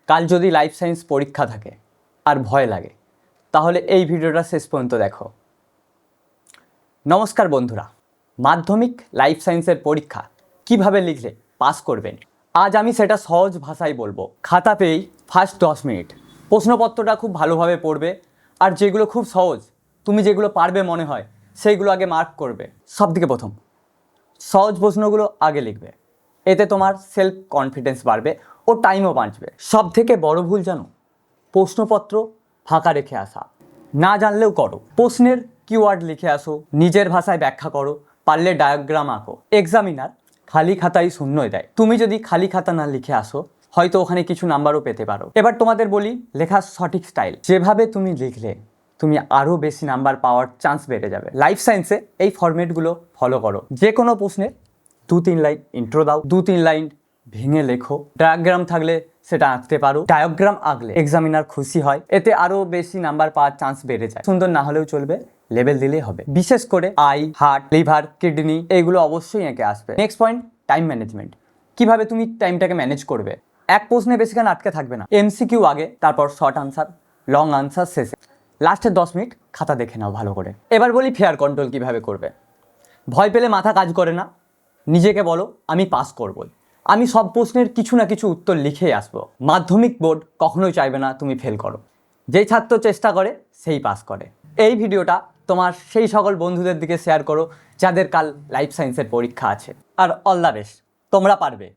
কাল যদি life science পরীক্ষা থাকে আর ভয় লাগে তাহলে এই ভিডিওটা শেষ পর্যন্ত দেখো। নমস্কার বন্ধুরা, মাধ্যমিক লাইফ সায়েন্সের পরীক্ষা কিভাবে লিখলে পাস করবেন আজ আমি সেটা সহজ ভাষায় বলবো। খাতা পেয়েই ফার্স্ট 10 মিনিট প্রশ্নপত্রটা খুব ভালোভাবে পড়বে, আর যেগুলো খুব সহজ তুমি যেগুলো পারবে মনে হয় সেইগুলো আগে মার্ক করবে। সবথেকে প্রথম সহজ প্রশ্নগুলো আগে লিখবে, এতে তোমার সেলফ কনফিডেন্স বাড়বে ও টাইমও বাঁচবে। সব থেকে বড় ভুল জানো, প্রশ্নপত্র ফাঁকা রেখে আসা। না জানলেও করো, প্রশ্নের কিওয়ার্ড লিখে আসো, নিজের ভাষায় ব্যাখ্যা করো, পারলে ডায়াগ্রাম আঁকো। এক্সামিনার খালি খাতায় শূন্য দেয়, তুমি যদি খালি খাতা না লিখে আসো হয়তো ওখানে কিছু নাম্বারও পেতে পারো। এবার তোমাদের বলি লেখার সঠিক স্টাইল। যেভাবে তুমি লিখলে তুমি আরও বেশি নাম্বার পাওয়ার চান্স বেড়ে যাবে। লাইফ সায়েন্সে এই ফরম্যাটগুলো ফলো করো। যে কোনো প্রশ্নের 2-3 লাইন ইন্ট্রো দাও, 2-3 লাইন ভেঙে লেখো। ডায়াগ্রাম থাকলে সেটা আঁকতে পারো, ডায়াগ্রাম আঁকলে এক্সামিনার খুশি হয়, এতে আরও বেশি নাম্বার পাওয়ার চান্স বেড়ে যায়। সুন্দর না হলেও চলবে, লেভেল দিলেই হবে। বিশেষ করে আই, হার্ট, লিভার, কিডনি এইগুলো অবশ্যই এঁকে আসবে। Next point, time management. কিভাবে তুমি টাইমটাকে ম্যানেজ করবে। এক প্রশ্নে বেশিক্ষণ আটকে থাকবে না, এমসিকিউ আগে, তারপর শর্ট আনসার, লং আনসার শেষে। লাস্টের 10 মিনিট খাতা দেখে নাও ভালো করে। এবার বলি ফেয়ার কন্ট্রোল কিভাবে করবে। ভয় পেলে মাথা কাজ করে না, নিজেকে বলো আমি পাস করবই, আমি সব প্রশ্নের কিছু না কিছু উত্তর লিখেই আসবো। মাধ্যমিক বোর্ড কখনোই চাইবে না তুমি ফেল করো। যেই ছাত্র চেষ্টা করে সেই পাস করে। এই ভিডিওটা তোমার সেই সকল বন্ধুদের দিকে শেয়ার করো যাদের কাল লাইফ সায়েন্সের পরীক্ষা আছে। আর অল দ্য বেস্ট, তোমরা পারবে।